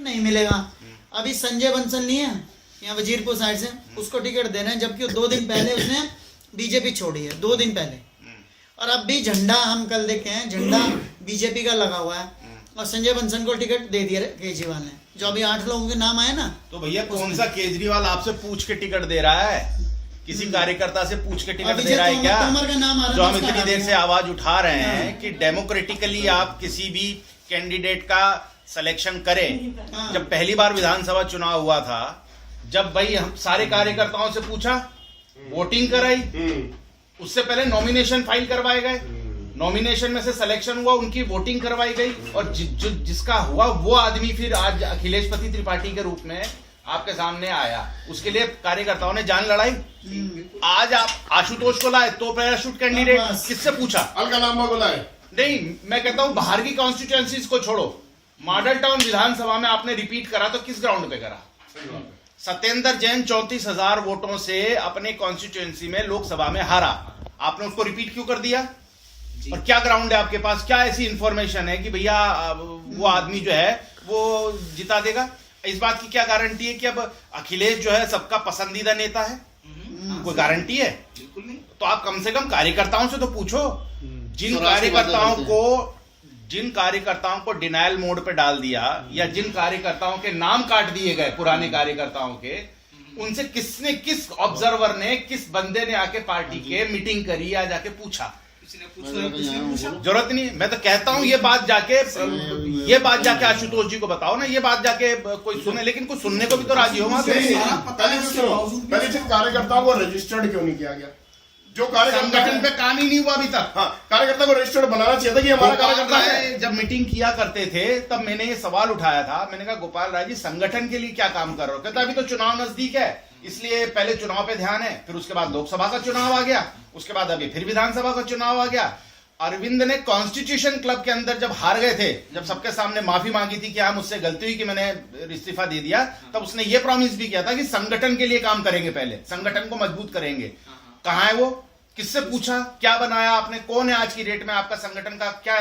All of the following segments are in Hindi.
नहीं मिलेगा। अभी संजय बंसल नहीं है यहाँ वजीरपुर साइड से, उसको टिकट दे रहे हैं, जबकि 2 दिन पहले उसने बीजेपी छोड़ी है, 2 दिन पहले। और अब भी झंडा हम कल देखे हैं, झंडा बीजेपी का लगा हुआ है, और संजय बंसल को टिकट दे दिया केजरीवाल ने। जो अभी 8 लोगों के नाम आए ना, तो भैया कौन सा केजरीवाल आपसे पूछ के टिकट दे रहा है? किसी कार्यकर्ता से पूछ के टिकट दे रहा है क्या? तोमर का नाम आ रहा जो था, हम उसका इतनी नाम देर से है। आवाज उठा रहे हैं कि डेमोक्रेटिकली आप किसी भी कैंडिडेट का सिलेक्शन करें। हाँ। जब पहली बार विधानसभा चुनाव हुआ था, जब भाई हम सारे कार्यकर्ताओं से पूछा, वोटिंग कराई, उससे पहले नॉमिनेशन फाइल करवाए गए, नॉमिनेशन में से सिलेक्शन हुआ, उनकी वोटिंग करवाई गई, और जिसका हुआ वो आदमी फिर आज अखिलेश पति त्रिपाठी के रूप में आपके सामने आया। उसके लिए कार्यकर्ताओं ने जान लड़ाई। आज आप आशुतोष को लाए तो पैराशूट कैंडिडेट, किससे पूछा? अलका लांबा को लाए। नहीं, मैं कहता हूं बाहर की कॉन्स्टिट्यूएंसीज को छोड़ो, मॉडल टाउन विधानसभा में आपने रिपीट करा तो किस ग्राउंड पे करा? सत्येंद्र जैन 34,000 वोटों से अपने कॉन्स्टिट्यूएंसी में लोकसभा में हारा, आपने उसको रिपीट क्यों कर दिया? और क्या ग्राउंड है आपके पास? क्या ऐसी इंफॉर्मेशन है कि भैया वो आदमी जो है वो जिता देगा? इस बात की क्या गारंटी है कि अब अखिलेश जो है सबका पसंदीदा नेता है? कोई गारंटी है? बिल्कुल नहीं। तो आप कम से कम कार्यकर्ताओं से तो पूछो। जिन कार्यकर्ताओं को डिनायल मोड पे डाल दिया, या जिन कार्यकर्ताओं के नाम काट दिए गए, पुराने कार्यकर्ताओं के, उनसे किस ऑब्जर्वर ने, किस बंदे ने आके पार्टी के मीटिंग करी या जाके पूछा? जरूरत नहीं। मैं तो कहता हूं ये बात जाके आशुतोष जी को बताओ ना, ये बात जाके कोई सुने, लेकिन कोई सुनने को भी तो राजी हो। पहले जिन कार्यकर्ताओं को रजिस्टर्ड क्यों नहीं किया गया? जो संगठन पे काम ही नहीं हुआ अभी तक। हाँ, कार्यकर्ता को रजिस्टर्ड बनाना चाहिए था कि हमारा कार्यकर्ता है। जब मीटिंग किया करते थे तब मैंने ये सवाल उठाया था, मैंने कहा गोपाल राय जी संगठन के लिए क्या काम कर रहे हो? कहता अभी तो चुनाव नजदीक है, इसलिए पहले चुनाव पे ध्यान है, फिर उसके बाद लोकसभा का चुनाव आ गया, उसके बाद अभी फिर विधानसभा का चुनाव आ गया। अरविंद ने कॉन्स्टिट्यूशन क्लब के अंदर जब हार गए थे, जब सबके सामने माफी मांगी थी कि हाँ मुझसे गलती हुई कि मैंने इस्तीफा दे दिया, तब उसने ये प्रॉमिस भी किया था कि संगठन के लिए काम करेंगे, पहले संगठन को मजबूत करेंगे। कहाँ है वो? किससे पूछा? क्या बनाया आपने? कौन है आज की डेट में आपका संगठन का क्या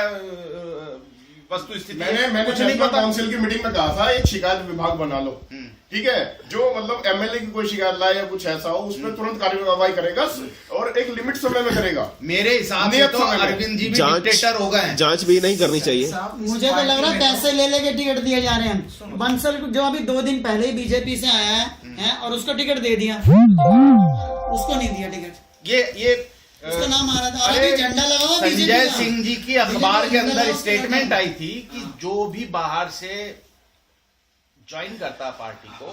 वस्तु स्थिति? मैंने कुछ नहीं पता। काउंसिल की मीटिंग में कहा था एक शिकायत विभाग बना लो, ठीक है? जो मतलब एमएलए की कोई शिकायत लाए या कुछ ऐसा हो, उसमें तुरंत कार्यवाही करेगा और एक लिमिट समय में करेगा। मेरे हिसाब से तो अरविंद जी भी डिक्टेटर हो गए। जांच भी नहीं करनी चाहिए। मुझे तो लग रहा है पैसे ले लेके टिकट दिए जा रहे हैं। बंसल जो अभी 2 दिन पहले ही बीजेपी से आया है और उसको टिकट दे दिया, उसको नहीं दिया टिकट। ये उसका नाम आ रहा था, और अभी झंडा लगा हुआ बीजेपी संजय का। सिंह जी की अखबार के अंदर स्टेटमेंट आई थी कि जो भी बाहर से ज्वाइन करता है पार्टी को,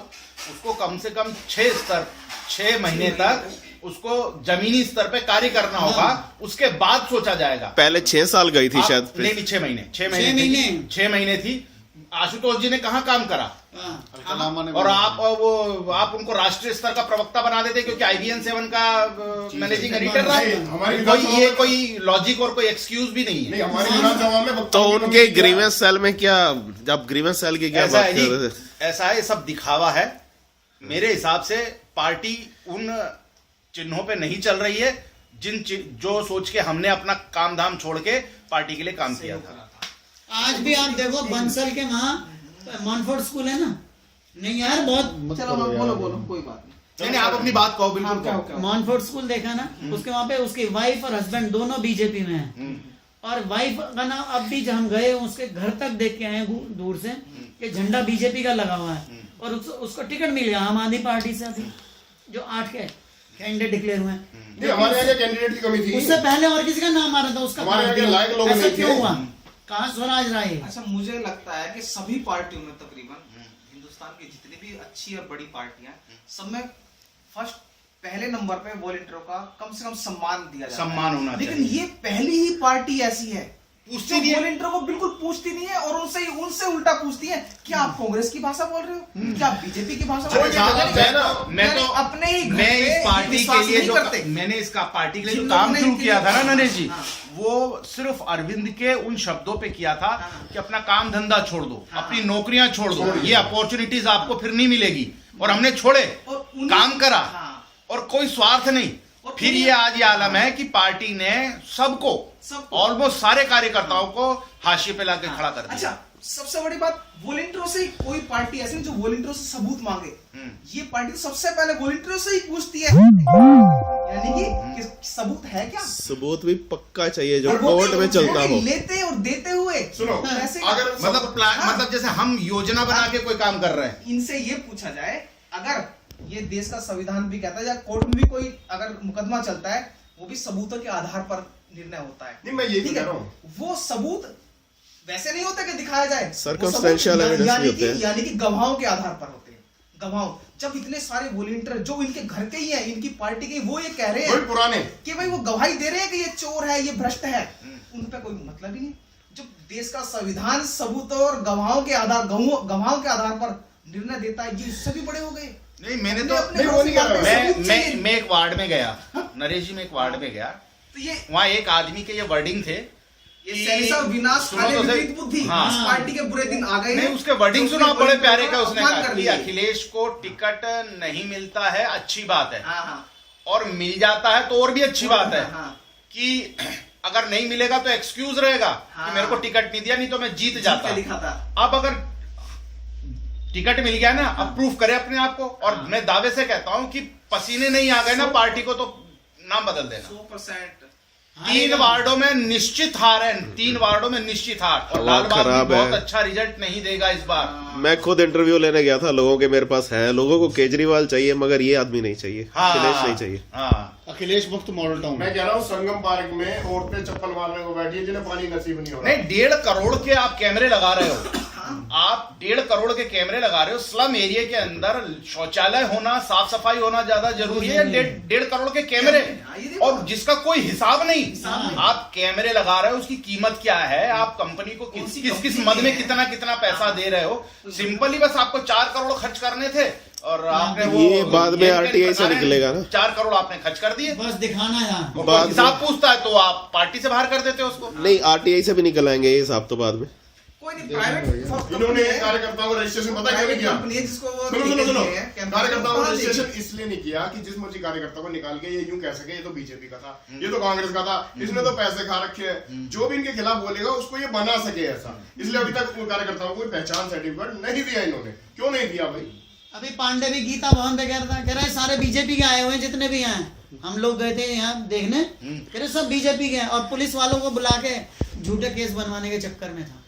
उसको कम से कम 6 महीने तक उसको जमीनी स्तर पे कार्य करना होगा, उसके बाद सोचा जाएगा। पहले 6 साल गई थी शायद। नहीं 6 महीने थी। आशुतोष जी ने कहाँ काम करा? और आप उनको राष्ट्रीय स्तर का प्रवक्ता बना देते क्योंकि IBN 7 का मैनेजिंग एडिटर रहा। ये कोई लॉजिक और कोई एक्सक्यूज भी नहीं है। हमारी विधानसभा में तो उनके ग्रीवेंस सेल में क्या, जब ग्रीवेंस सेल की क्या बात कर रहे थे? ऐसा है, सब दिखावा है। मेरे हिसाब से पार्टी उन चिन्हों पे नहीं चल रही है जो सोच के हमने अपना काम धाम छोड़ के पार्टी के लिए काम किया था। आज भी आप देखो बंसल के वहाँ मॉनफोर्ड स्कूल है ना, नहीं यार बहुत। चलो बोलो कोई बात नहीं, आप अपनी बात कहो, बिल्कुल कहो। मॉनफोर्ड स्कूल देखा ना, उसके वहाँ पे उसकी वाइफ और हस्बैंड दोनों बीजेपी में हैं, और वाइफ का नाम अब भी जब हम गए उसके घर तक देख के आए दूर से कि झंडा बीजेपी का लगा हुआ है, और उसको टिकट मिल गया आम आदमी पार्टी से। अभी जो 8 के कैंडिडेट डिक्लेयर हुए हैं, हमारे यहाँ कैंडिडेट की कमी थी। उससे पहले और किसी का नाम आ रहा था, उसका हमारे यहाँ लायक लोग नहीं थे। क्यों हुआ? कहाँ स्वराज राय? अच्छा, मुझे लगता है कि सभी पार्टियों में तकरीबन हिंदुस्तान की जितनी भी अच्छी और बड़ी पार्टियां, सब में पहले नंबर पे वॉलंटियरों का कम से कम सम्मान दिया जाता है। सम्मान होना चाहिए। लेकिन ये पहली ही पार्टी ऐसी है पूछती नहीं है, वॉलंटियरों को बिल्कुल पूछती नहीं है, और उनसे उल्टा पूछती है क्या आप कांग्रेस की भाषा बोल रहे हो, क्या आप बीजेपी की भाषा बोल रहे हो? मैं इस पार्टी के लिए जो मैंने इसका पार्टी के लिए जो काम शुरू किया था ना नरेश जी, वो सिर्फ अरविंद के उन शब्दों पे किया था कि अपना काम धंधा छोड़ दो, अपनी नौकरियां छोड़ दो, ये अपॉर्चुनिटीज आपको फिर नहीं मिलेगी। और हमने छोड़े, काम करा, और कोई स्वार्थ नहीं। फिर ये आज ये आलम है कि पार्टी ने सबको ऑलमोस्ट सारे कार्यकर्ताओं को हाशिए पे लाके खड़ा कर दिया। अच्छा, सबसे बड़ी बात, वॉलंटियरों से ही कोई पार्टी ऐसी नहीं जो वॉलंटियरों से सबूत मांगे। ये पार्टी तो सबसे पहले वॉलंटियरों से ही पूछती है, यानी कि सबूत है क्या। सबूत भी पक्का चाहिए जो और वो कोर्ट भी- में चलता वो भी हो। लेते और देते हुए सुनो, पैसे अगर मतलब मतलब जैसे हम योजना बना के कोई काम कर रहे हैं। इनसे ये पूछा जाए, अगर ये देश का संविधान भी कहता है या कोर्ट में भी कोई अगर मुकदमा चलता है, वो भी सबूतों के आधार पर निर्णय होता है। नहीं, मैं यही ठीक कह है? रहा हूँ। वो सबूत वैसे नहीं होता कि दिखाया जाए, वो Circumstantial सबूत evidence यानी भी होते कि हैं। यानी कि गवाहों के आधार पर होते हैं। गवाहों, जब इतने सारे वॉलंटियर जो इनके घर के ही हैं, इनकी पार्टी के, वो ये कह रहे वही हैं पुराने कि भाई वो गवाही दे रहे हैं कि ये चोर है, ये भ्रष्ट है, उन पे कोई मतलब ही नहीं। जब देश का संविधान सबूतों और गवाहों के आधार पर निर्णय देता है, ये इससे भी बड़े हो गए। नहीं, मैंने तो अपने नहीं, वो नहीं कह रहा। सबूत चाहिए। मैं एक वार्ड में गया, नरेश जी, में एक वार्ड में गया, तो ये वहाँ एक आदमी के ये वर्डिंग थे कि- सैनिक विनाश सुनो खाने तो सही। विपरीत बुद्धि, हाँ। इस पार्टी के बुरे दिन आ गए नहीं, हैं। उसके वर्डिंग जो सुना, अपने बड़े प्यारे वोलिंटियरों का उसने अपमान कहा कर कि दिए। अखिलेश को टिकट नहीं मिलता है, अच्छी बात है, हाँ, हाँ, और मिल जाता है तो और भी अच्छी बात है, हाँ, कि अगर नहीं मिलेगा तो एक्सक्यूज रहेगा हाँ। कि मेरे को टिकट नहीं दिया, नहीं तो मैं जीत जीत जाता। के दिखा था। अब अगर टिकट मिल गया ना, अब प्रूफ करे अपने आप को। और हाँ। मैं दावे से कहता हूं कि पसीने नहीं आ गए ना पार्टी को, तो नाम बदल देना। 100%। 3 वार्डों में निश्चित हार है, 3 वार्डों में निश्चित हार, और हवा लालबाग भी खराब बहुत है। अच्छा रिजल्ट नहीं देगा इस बार। मैं खुद इंटरव्यू लेने गया था, लोगों के मेरे पास है, लोगों को केजरीवाल चाहिए मगर ये आदमी नहीं चाहिए, अखिलेश नहीं चाहिए। हाँ, अखिलेश मुफ्त मॉडल टाउन। मैं कह रहा हूँ संगम पार्क में औरतें चप्पल मारने को बैठी है जिन्हें पानी नसीब नहीं हो रहा। नहीं, 1.5 करोड़ के आप कैमरे लगा रहे हो, आप 1.5 करोड़ के कैमरे लगा रहे हो। स्लम एरिया के अंदर शौचालय होना, साफ सफाई होना ज्यादा जरूरी है, 1.5 करोड़ के कैमरे, ये देखो। और जिसका कोई हिसाब नहीं। नहीं। आप कैमरे लगा रहे हो, उसकी कीमत क्या है, आप कंपनी को कौन सी किस किस कंपनी मद में है? कितना कितना पैसा दे रहे हो। सिंपली बस आपको 4 करोड़ खर्च करने थे, और आपने वो ये बाद में ये RTI से निकलेगा ना। 4 करोड़ आपने खर्च कर दिए। बस दिखाना है यहाँ। वो बाद हिसाब पूछता है तो आप पार्टी से बाहर कर देते हो उसको। नहीं, RTI से भी निकल आएंगे ये हिसाब तो बाद में। कोई नहीं, प्राइवेट इन्होंने कार्यकर्ताओं को रजिस्ट्रेशन पता क्यों नहीं किया? कंपनी है जिसको वो सुनो सुनो सुनो, कार्यकर्ताओं को कहाँ रजिस्ट्रेशन देगी? इसलिए नहीं किया कि जिस मर्जी कार्यकर्ता को निकाल के ये यूं कह सके ये तो बीजेपी का था, ये तो कांग्रेस का था, इसने तो पैसे खा रखे हैं, जो भी इनके खिलाफ बोलेगा उसको ये बना सके ऐसा। इसलिए अभी तक कार्यकर्ताओं को पहचान सर्टिफिकेट नहीं दिया इन्होंने। क्यों नहीं दिया भाई? अभी पांडे भी गीता भवन पे कह रहे सारे बीजेपी के आए हुए हैं, जितने भी हैं। हम लोग गए थे यहाँ देखने, कह रहे सब बीजेपी के हैं, और पुलिस वालों को बुला के झूठे केस बनवाने के चक्कर में था।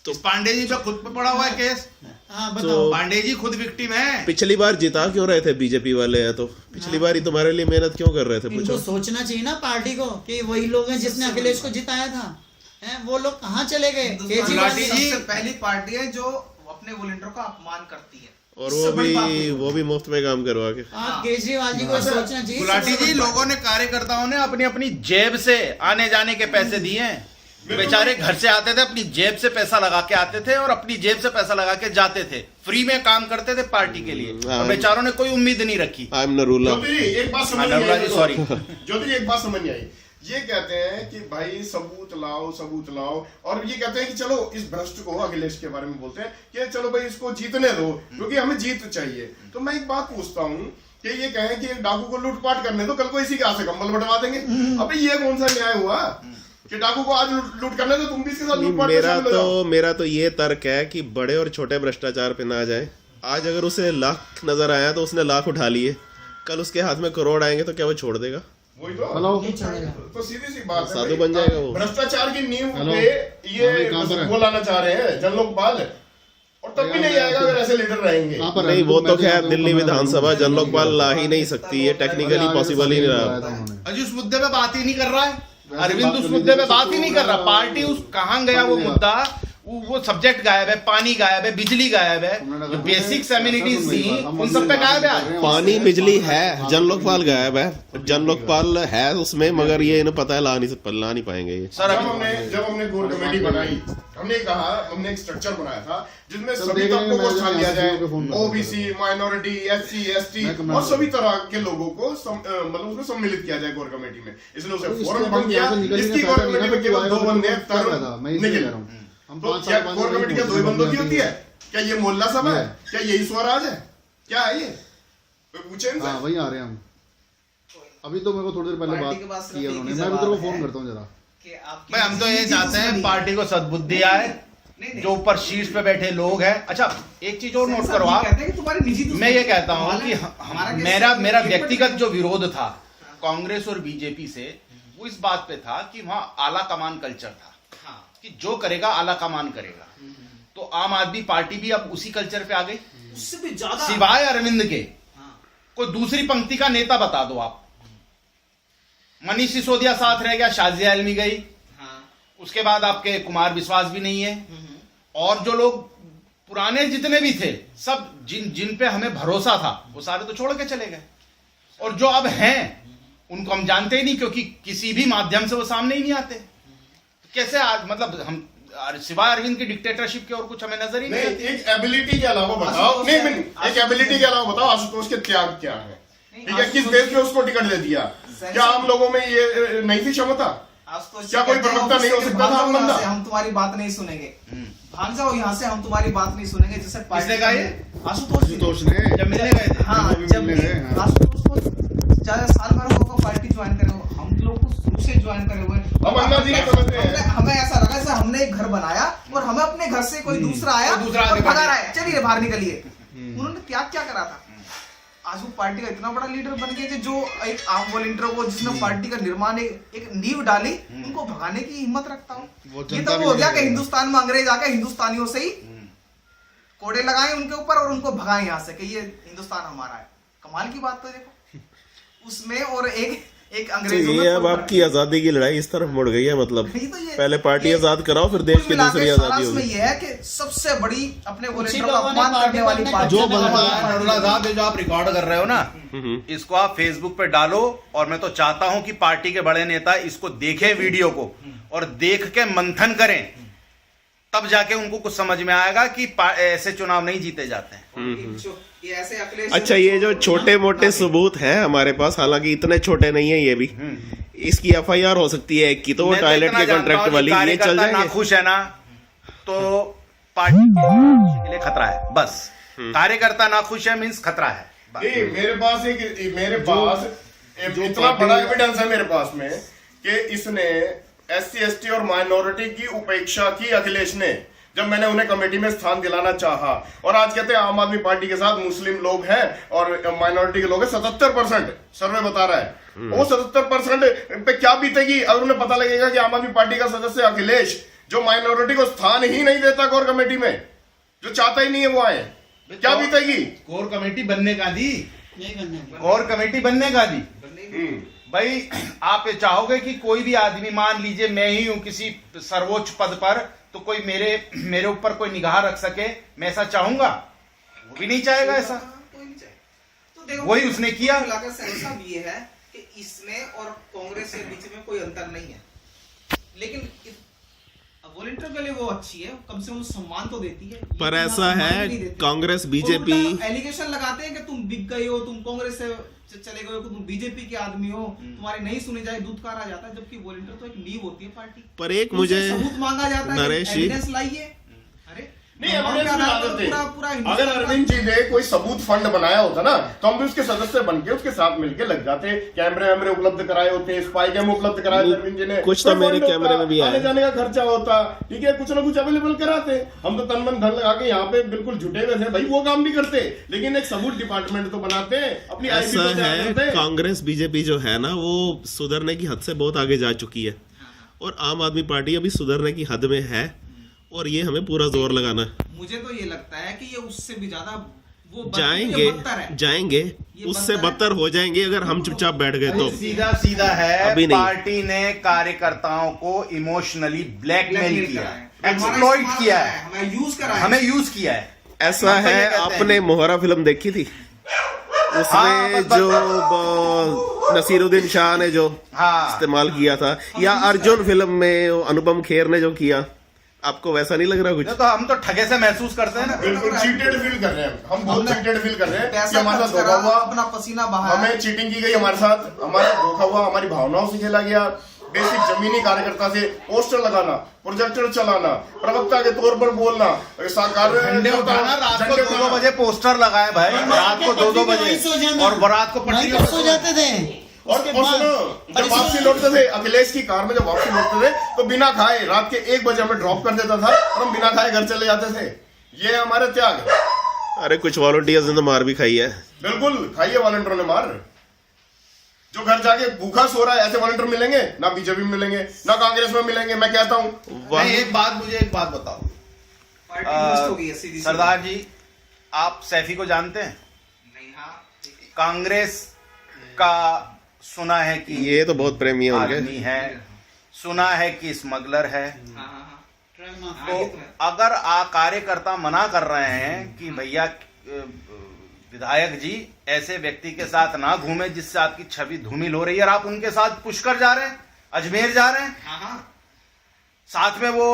तो पांडे जी पे खुद पे पड़ा हुआ है केस। हाँ बताओ। तो पांडे जी खुद विक्टिम है। पिछली बार जिता क्यों रहे थे बीजेपी वाले हैं तो पिछली बार ही तुम्हारे लिए मेहनत क्यों कर रहे थे, इनको पूछो। सोचना चाहिए ना पार्टी को कि वही लोग हैं जिसने अखिलेश को जिताया था, हैं वो लोग कहाँ चले गए? केजरीवाल गुलाटी हिंदुस्तान जी- की सबसे पहली पार्टी है जो अपने वॉलंटियरों का अपमान करती है, और इससे बड़ी बात नहीं। वो भी मुफ्त में काम करवा के। आप केजरीवाल जी को सोचना चाहिए। गुलाटी सबसे जी, बड़ी बात। लोगों ने, कार्यकर्ताओं ने अपनी अपनी जेब से आने जाने के पैसे दिए हैं। बेचारे घर से आते थे, अपनी जेब से पैसा लगा के आते थे, और अपनी जेब से पैसा लगा के जाते थे, फ्री में काम करते थे पार्टी के लिए, और बेचारों ने कोई उम्मीद नहीं रखी। I am Narula. ज्योति जी एक बात समझ नहीं नरूला आई जी, मेरे को। सॉरी। ज्योति जी एक बात समझ नहीं आई। ये कहते हैं कि भाई सबूत लाओ, और ये कहते हैं कि चलो इस भ्रष्ट को, अखिलेश के बारे में बोलते हैं कि चलो भाई इसको जीतने दो क्योंकि हमें जीत चाहिए। तो मैं एक बात पूछता हूँ कि ये कहें कि एक डाकू को लूटपाट करने दो, कल को इसी के हाथ से कंबल बंटवा देंगे। अबे ये कौन सा न्याय हुआ कि डाकू को आज लूट करने दो, तुम भी इसके साथ लूटपाट में शामिल हो जाओ। मेरा तो ये तर्क है कि बड़े और छोटे भ्रष्टाचार पे ना जाए। आज अगर उसे लाख नजर आया तो उसने लाख उठा लिए, कल उसके हाथ में करोड़ आएंगे तो क्या वो छोड़ देगा? वही तो हेलो, ये छोड़ेगा। तो सीधी सी बात है साधु भाई, बन जाएगा वो। भ्रष्टाचार की नींव हेलो। पे हाँ भाई, कहाँ पर ये है? वो लाना चाह रहे हैं जनलोकपाल, और तब भी नहीं आएगा अगर ऐसे लीडर रहेंगे। कहाँ पर है? नहीं, वो तो मैं खैर तो दिल्ली कमरा विधानसभा में जनलोकपाल ला ही नहीं सकती है, टेक्निकली पॉसिबल ही नहीं रहा। अजी उस मुद्दे पे बात ही नहीं कर रहा है, अरविंद उस मुद्दे पे बात ही नहीं कर रहा। पार्टी उस कहाँ गया वो मुद्दा, वो सब्जेक्ट गायब है, पानी गायब है, बिजली गायब है, जो बेसिक्स एमिनिटीज थी उन सब पे गायब है। पानी बिजली है, जनलोकपाल गायब है, जनलोकपाल है उसमें, मगर ये इन्हें पता है ला नहीं पाएंगे ये। सर जब हमने कोर कमेटी बनाई, हमने कहा, हमने एक स्ट्रक्चर बनाया था जिसमें तब सभी देख तबकों को लेंगे, स्थान मैं दिया यहाँ पे फोन जाए, करता ओबीसी, माइनॉरिटी, एससी, एसटी मैं कमेंट और सभी तरह के लोगों को मतलब उसमें सम्मिलित किया जाए कोर कमेटी में। इसलिए उसे तो फोरम इससे भंग किया। यहाँ से निकल ही इसकी नहीं कोर पाएगा, कमेटी में केवल यहाँ 2 पे बंदे क्या तरुण था, मैं इसलिए निखिल। कह रहा हूँ। हम तो 5 क्या साल कोर कमेटी क्या 2 बंदों की होती है? क्या ये मोहल्ला सभा है? है। क्या यही स्वराज है? क्या है ये? पूछे इनसे। हाँ वही आ रहे हैं हम। अभी तो मेरे को थोड़ी देर पहले पार्टी बात के पास की है सिर्फ उन्होंने। एक ही मैं भी तेरे को सवाल फोन है करता हूँ जरा। कि आपकी भाई हम तो ये जीत चाहते हैं दुश्मनी है। पार्टी को सद्बुद्धि आए, नहीं। जो ऊपर शीर्ष पे बैठे लोग हैं। अच्छा एक चीज और नोट सब करो ये आप, कहते हैं कि तुम्हारी निजी मैं ये कहता हूँ हमारा- कि हमारा कैसे- मेरा एक व्यक्तिगत पर- जो विरोध था कांग्रेस और बीजेपी से, वो इस बात पे था कि वहां आला कमान कल्चर था, हाँ। कि जो करेगा आला कमान करेगा। तो आम आदमी पार्टी भी अब उसी कल्चर पे आ गई, उससे भी ज्यादा सिवाय अरविंद के। हाँ। कोई दूसरी पंक्ति का नेता बता दो आप। मनीष सिसोदिया साथ रह गया, शाजिया आलमी गई, हाँ। उसके बाद आपके कुमार विश्वास भी नहीं है, और जो लोग पुराने जितने भी थे सब जिन पे हमें भरोसा था वो सारे तो छोड़ के चले गए, और जो अब हैं उनको हम जानते ही नहीं, क्योंकि किसी भी माध्यम से वो सामने ही नहीं आते। तो कैसे आज मतलब हम सिवाय अरविंद की डिक्टेटरशिप के और कुछ हमें नजर ही नहीं नहीं, आती। एक एबिलिटी के अलावा बताओ, नहीं एक एबिलिटी के अलावा बताओ आशुतोष के त्याग क्या है, ठीक है, किस बेस पे उसको टिकट दे दिया? क्या आम लोगों में ये नहीं थी क्षमता? आशुतोष क्या कोई कहते हैं, प्रवक्ता नहीं हो उसके सकता था भाग जाओ बंदा? यहाँ से, हम तुम्हारी बात नहीं सुनेंगे। भाग जाओ यहाँ से, हम तुम्हारी बात नहीं सुनेंगे। जैसे किसने कहा ये? आशुतोष जी। आशुतोष ने जब मिलने गए थे, हाँ, वो भी जब मिलने भी गए, हाँ। आशुतोष को चाहे साल भर होगा पार्टी ज्वाइन करे हो, हम लोग को शुरू से ज्वाइन करे हुए हैं। अब अन्ना जी ने समझते हैं। हमें ऐसा लगा जैसे हमने एक घर बनाया और हमें अपने घर से कोई दूसरा आया कोई दूसरा और आगे भगा बढ़ रहा है, चलिए बाहर निकलिए। उन्होंने त्याग क्या करा था? आज वो पार्टी का इतना बड़ा लीडर बन गए कि जो एक आम वॉलंटियर को जिसने पार्टी का निर्माण एक नींव डाली, उनको भगाने की हिम्मत रखता हूँ। वो ये जनता तो भी वो हो गया नहीं कि है। हिंदुस्तान में अंग्रेज आके हिंदुस्तानियों से ही कोड़े लगाए उनके ऊपर और उनको भगाए यहाँ से कि ये हिंदुस्तान हमारा है। कमाल की बात तो देखो उसमें, और एक तो अंग्रेजों ये में अब आपकी आजादी की लड़ाई इस तरफ मुड़ गई है, मतलब यही तो ये- पहले पार्टी ये- आजाद कराओ फिर देश की कुल मिला के दूसरी सारा आजादी इसमें होगी। ये है कि सबसे बड़ी अपने वॉलंटियरों का लोगों ने अपमान पार्टी करने को वाली अपने पार्टी जो कब्जे में बनता लगा है, लिया। अरुणा साहब, ये जो आप रिकॉर्ड कर रहे हो ना, इसको आप फेसबुक पे डालो, और मैं तो चाहता हूं कि पार्टी के बड़े नेता इसको देखें वीडियो को, और देख के मंथन करें, तब जाके उनको कुछ समझ में आएगा कि ऐसे चुनाव नहीं जीते जाते हैं। ये ऐसे अखिलेश अच्छा, ये जो छोटे मोटे सबूत हैं हमारे पास, हालांकि इतने छोटे नहीं है ये भी, इसकी एफआईआर हो सकती है एक की, तो वो मैं तो टॉयलेट इतना के जानता कॉन्ट्रैक्ट हूं कि वाली, ये चल कार्यकर्ता जाएंगे। नाखुश है ना तो पार्टी के लिए खतरा है, बस। कार्यकर्ता नाखुश है मीन्स खतरा है, बस। नहीं, मेरे पास इतना बड़ा एविडेंस है मेरे पास में कि इसने SC/ST और माइनॉरिटी की उपेक्षा की अखिलेश ने, जब मैंने उन्हें कमेटी में स्थान दिलाना चाहा। और आज कहते हैं आम आदमी पार्टी के साथ मुस्लिम लोग हैं और माइनॉरिटी के लोग हैं। 77% सर्वे बता रहा है। वो 77% पे क्या बीतेगी अगर उन्हें पता लगेगा कि आम आदमी पार्टी का सदस्य अखिलेश, जो माइनॉरिटी को स्थान ही नहीं देता कोर कमेटी में, जो चाहता ही नहीं है वो आए, क्या बीतेगी? कोर कमेटी बनने का दी, यही बनने वाला। कोर कमेटी बनने का दी। भाई आप ये चाहोगे कि कोई भी आदमी, मान लीजिए मैं ही हूं किसी सर्वोच्च पद पर, तो कोई मेरे ऊपर कोई निगाह रख सके, मैं ऐसा चाहूंगा? वो भी नहीं चाहेगा ऐसा। कोई नहीं चाहे। तो देखो, वही उसने किया। कुल मिलाकर से ऐसा भी ये है कि इसमें और कांग्रेस के बीच में कोई अंतर नहीं है, लेकिन वॉलंटियर के लिए वो अच्छी है, कम से कम सम्मान तो देती है। पर लेकिन ऐसा आप सम्मान है नहीं देती। कांग्रेस वो बीजेपी उल्टा एलिगेशन लगाते हैं कि तुम बिक गए हो, तुम कांग्रेस से चले गए हो, तुम बीजेपी के आदमी हो, तुम्हारे नहीं सुने जाए दूधकार आ जाता है। जबकि वॉलंटियर तो एक नींव होती है पार्टी। पर एक उनसे मुझे सबूत मांगा जाता है, नरेश जी, एविडेंस लाइए। अरे नहीं, मामले evidence आधार भी पर ला देते। पूरा अगर अरविंद जी ने कोई सबूत फंड बनाया होता ना, तो हम भी उसके सदस्य बन के उसके साथ मिलके लग जाते। कैमरे वैमरे उपलब्ध कराए होते, स्पाई कैम उपलब्ध कराए अरविंद जी ने, कुछ तो मेरे फंड कैमरे होता, में भी आया। आने जाने का खर्चा होता, ठीक है, कुछ ना कुछ अवेलेबल कराते। हम तो तन मन धन लगा के यहाँ पे बिल्कुल जुटे हुए थे भाई, वो काम भी करते, लेकिन एक सबूत डिपार्टमेंट तो बनाते, अपनी IP ऐसा तो तैयार है करते। कांग्रेस बीजेपी जो है ना, वो सुधरने की हद से बहुत आगे जा चुकी है, और आम आदमी पार्टी अभी सुधरने की हद में है, और ये हमें पूरा जोर लगाना है। मुझे तो ये लगता है कि ये उससे भी ज्यादा वो जाएंगे ये उससे बदतर है। बदतर हो जाएंगे अगर हम चुपचाप बैठ गए तो। सीधा सीधा है, अभी नहीं। पार्टी ने कार्यकर्ताओं को इमोशनली ब्लैकमेल ब्लैकमेल किया करा है, है, एक्सप्लॉइट हमारा किया इस्तेमाल है, हमें यूज करा है। हमें यूज किया है। ऐसा हम तो ये है, कहते हैं। आपने मोहरा फिल्म देखी थी? हाँ, उसमें बस- जो नसीरुद्दीन शाह ने जो हाँ, इस्तेमाल किया था, या अर्जुन फिल्म में अनुपम खेर ने जो किया, आपको वैसा नहीं लग रहा कुछ? ये तो हम तो ठगे से महसूस करते हैं ना। बिल्कुल चीटेड फील कर रहे हैं हम बहुत चीटेड फील कर रहे हैं कि पैसा हमारे खर्च साथ धोखा करा, हुआ, अपना पसीना बहाया। हमें चीटिंग की गई, हमारे साथ हमारा धोखा हुआ, हमारी भावनाओं से खेला गया। बेसिक जमीनी कार्यकर्ता से पोस्टर लगाना, प्रोजेक्टर चलाना, प्रवक्ता के तौर पर बोलना, झंडे उठाना, रात को 2-2 बजे पोस्टर लगाए भाई, रात को 2-2 बजे, और रात को भाई पट्टियों कब सो जाते थे? और उसके सुनो, बाद- जब वापसी लौटते थे अखिलेश की कार में, जब वापसी लौटते थे तो बिना खाए रात के 1 बजे हमें ड्रॉप कर देता था और हम बिना खाए घर चले जाते थे। ये हमारे त्याग है। अरे कुछ वॉलंटियर्स ने तो मार भी खाई है। बिल्कुल खाइए वॉलंटियरों ने मार। जो घर जाके भूखा सो रहा है, ऐसे वॉलंटियर मिलेंगे ना, बीजेपी में मिलेंगे ना, कांग्रेस में मिलेंगे। मैं कहता हूँ नहीं, मुझे एक बात बताओ पार्टी नष्ट हो गई है सीधी सी। सरदार जी, आप सैफी को जानते हैं? नहीं, हाँ, कांग्रेस का सुना है कि ये तो बहुत प्रेमी है उनके। आदमी है, सुना है कि स्मगलर है। हाँ, हाँ, हाँ। तो अगर कार्यकर्ता मना कर रहे हैं कि भैया विधायक जी ऐसे व्यक्ति के साथ ना घूमे जिससे आपकी छवि धूमिल हो रही है, और आप उनके साथ पुष्कर जा रहे हैं, अजमेर जा रहे हैं, हाँ, हाँ। साथ में वो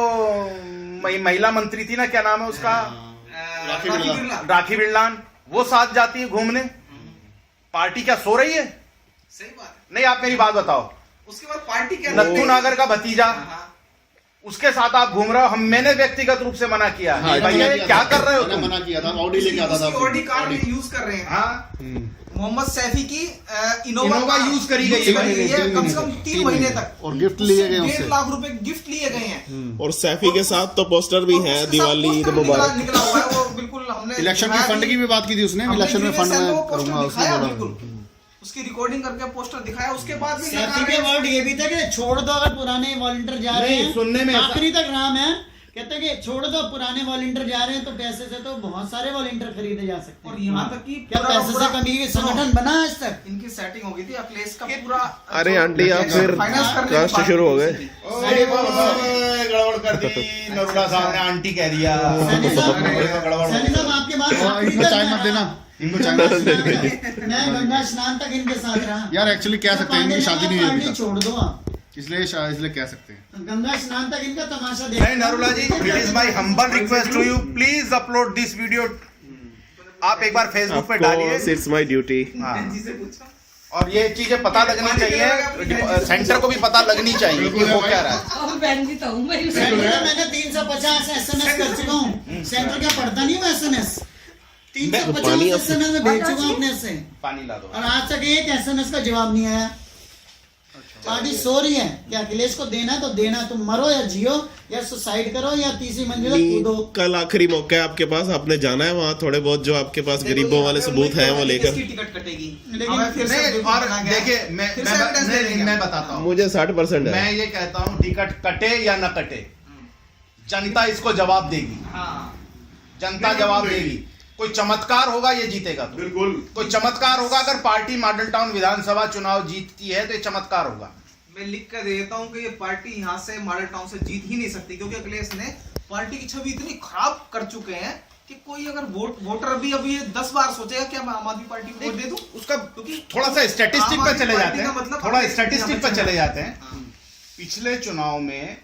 महिला मंत्री थी ना, क्या नाम है उसका, राखी बिरला। राखी बिरलान, वो साथ जाती है घूमने। पार्टी क्या सो रही है? सही बात है। नहीं, आप मेरी बात बताओ। उसके बाद पार्टी क्या नत्थू नागर का भतीजा, हाँ, हाँ। उसके साथ आप घूम रहे हो। मैंने व्यक्तिगत रूप से मना किया हाँ, भैया ये क्या कर रहे हो मैंने तुम? मना किया था, ऑडी लेके आता था। उसकी ऑडी कार यूज कर रहे हैं। हाँ, मोहम्मद सैफी की इनोवा कार यूज करी गई है। कम से कम 3 महीने तक, और गिफ्ट लिए गए 1.5 उससे। लाख रुपए गिफ्ट लिए गए हैं। और सैफी के साथ तो पोस्टर भी और है, उसके साथ दिवाली ईद पोस्टर मुबारक। निकला हुआ है वो, बिल्कुल हमने इलेक्शन की दिखाया फंड की भी बात की थी उसने, हमने इलेक्शन में फंड वीडियो में में पोस्टर करूंगा उसने दिखाया, बोला। बिल्कुल। उसकी रिकॉर्डिंग करके पोस्टर दिखाया, उसके बाद भी सैफी के वर्ड ये भी था कि छोड़ दो, अगर पुराने वॉलंटियर जा रहे नहीं, हैं, सुनने में ऐसा- आखिरी तक नाम है, कहते हैं कि छोड़ दो, पुराने वॉलंटियर जा रहे हैं तो पैसे से तो बहुत सारे वॉलंटियर खरीदे जा सकते हैं। और यहाँ तक कि क्या पूरा- पैसे से पूरा- कमी के संगठन बना आज तक? इनकी सेटिंग हो गई थी अखिलेश का पूरा। अरे आंटी, आप फिर फाइनेंस करने की राष्ट्र बात शुरू हो की गए। थी। गड़बड़ कर दी, नरूला साहब ने आंटी कह दिया। सैनी साहब, गड़बड़ सैनी साहब आपके बाद और आखिरी इनको तक चाय मत देना, इनको चाय मत देना। मैं गंगा स्नान तक इनके साथ रहा। यार एक्चुअली कह सकते हैं इनकी शादी नहीं हुई अभी पार्टी तक, छोड़ दो आप, इसलिए कह सकते हैं। गंगा स्नान तक इनका तमाशा देख। नहीं Narula ji, it is my humble request to you, please upload this video. आप एक बार फेसबुक पे डालिए। It's my duty. हाँ, जी से पूछो। और ये चीजें पता लगनी चाहिए, सेंटर को भी पता लगनी चाहिए कि वो क्या रहा है। और बहन भी तो हूँ मैं। सेंटर का मैंने 350 SMS कर चुका हूँ। सेंटर क्या पढ़ता नहीं हूँ SMS? 350 SMS में भेज चुका हूँ अपने से, पानी ला दो। और आज तक एक SMS का जवाब नहीं आया। पार्टी सो रही है कि अखिलेश को देना है तो देना, तुम मरो या जियो या सुसाइड करो या तीसरी मंजिल तक कूदो। कल आखिरी मौका है आपके पास, आपने जाना है वहाँ, थोड़े बहुत जो आपके पास गरीबों वाले सबूत हैं वो लेकर। इसकी टिकट कटेगी, लेकिन हमें फिर से नहीं, और देखिए फिर से evidence दे देंगे। मैं बताता हूँ, मुझे 60% है। मैं ये कहता हूँ टिकट कटे या न कटे, जनता इसको जवाब देगी। हाँ, जनता जवाब देगी। कोई चमत्कार होगा ये जीतेगा तो। बिल्कुल कोई चमत्कार होगा, अगर पार्टी मॉडल टाउन विधानसभा चुनाव जीतती है तो ये चमत्कार होगा। मैं लिख कर देता हूँ कि ये पार्टी यहाँ से मॉडल टाउन से जीत ही नहीं सकती, क्योंकि अखिलेश ने पार्टी की छवि इतनी खराब कर चुके हैं कि कोई अगर वोटर भी अभी ये 10 बार सोचेगा कि मैं आम आदमी पार्टी को वोट दे दूं। उसका क्योंकि थोड़ा सा स्टैटिस्टिक आम पर आदमी चले पार्टी जाते का हैं, मतलब थोड़ा अपने स्टैटिस्टिक पर यहाँ चले जाते हैं। हाँ। पिछले चुनाव में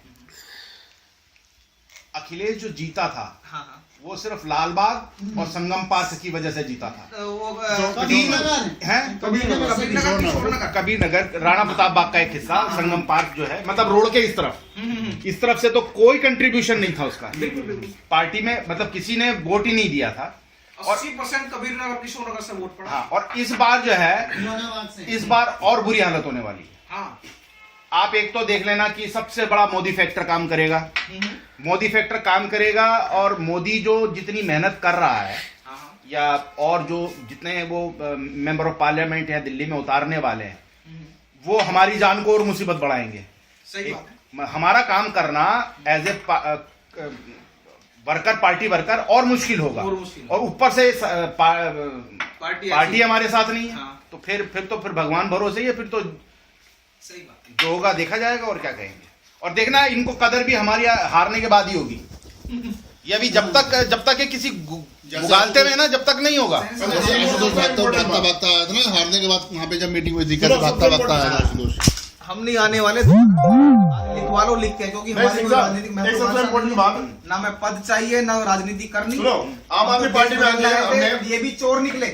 अखिलेश जो जीता था हाँ, हाँ। वो सिर्फ लालबाग और संगम पार्क की वजह से जीता था। तो वो कबीर नगर हैं? कबीरनगर, किशोरनगर। कबीर नगर, राणा प्रताप बाग का एक हिस्सा, संगम पार्क जो है, मतलब रोड के इस तरफ, इस तरफ से तो कोई कंट्रीब्यूशन नहीं था उसका पार्टी में, मतलब किसी ने वोट ही नहीं दिया था। 80% कबीरनगर किशोरनगर से वोट पड़ा। हाँ, और इस बार जो है, इलाहाबाद से। इस बार और बुरी हालत होने वाली है। हाँ, आप एक तो देख लेना कि सबसे बड़ा मोदी फैक्टर काम करेगा, मोदी फैक्टर काम करेगा, और मोदी जो जितनी मेहनत कर रहा है, हाँ, या और जो जितने वो मेंबर ऑफ पार्लियामेंट या दिल्ली में उतारने वाले हैं, वो हमारी जान को और मुसीबत बढ़ाएंगे। सही बात है। हमारा काम करना as a worker, party worker, और मुश्किल होगा। और मुश्किल। और ऊपर से पार्टी हमारे साथ नहीं है। हाँ। तो फिर भगवान भरोसे ही है, फिर तो सही बात है। जो होगा देखा जाएगा, और क्या कहेंगे। और देखना इनको कदर भी हमारी हारने के बाद ही होगी। ये अभी जब तक ये किसी उगालते में ना, जब तक नहीं होगा। जैसे आशुतोष भागता आया था ना हारने के बाद, वहाँ पे जब मीटिंग हुई थी, कैसे भागता आया था आशुतोष। हम नहीं आने वाले, लिखवा लो लिख के, क्योंकि हमारी कोई राजनीतिक एक सबसे महत्वाकांक्षा इम्पोर्टेंट नहीं बात, है। ना मैं पद चाहिए ना राजनीति करनी। सुनो, आम आदमी पार्टी में आके हमने, ये भी चोर निकले,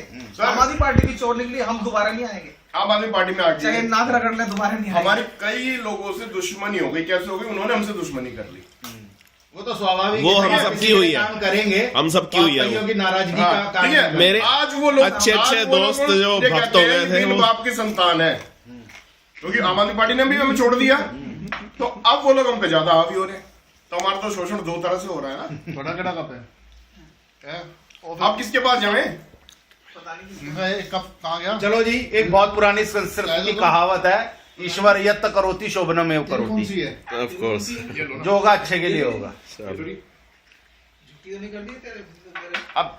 आम आदमी पार्टी भी चोर निकली, हम दोबारा नहीं आएंगे। आम आदमी पार्टी में चाहे आके नाक रगड़ ले, दोबारा नहीं आएंगे। हमारी कई लोगों से दुश्मनी हो गई। कैसे हो गई? उन्होंने हमसे दुश्मनी कर ली। वो तो स्वाभाविक वो है, हम किसी सबकी के हुई है। काम करेंगे, हम सबकी हुई है वो। कईयों की नाराजगी हाँ, का ठीक है। कारण मेरे आज वो लोग अच्छे आज वो लोग दोस्त जो ये भक्त कहते हो हैं गए थे बिन वो- बाप की संतान है। क्योंकि आम आदमी पार्टी ने भी हमें छोड़ दिया, तो अब वो लोग हम पे ज्यादा हावी हो रहे हैं, तो हमारा तो शोषण दो तरह से हो रहा है ना। थोड़ा केड़ा कप है आप किसके पास जाए? पता नहीं किसी इनका ये कप कहाँ गया? चलो जी, एक बहुत पुरानी संस्कृत की कहावत है, ईश्वर यत्त करोति शोभनमेव कौन करोति। सी है? Of course. जो होगा अच्छे के लिए होगा। झुट्टी तो नहीं कर दी तेरे अब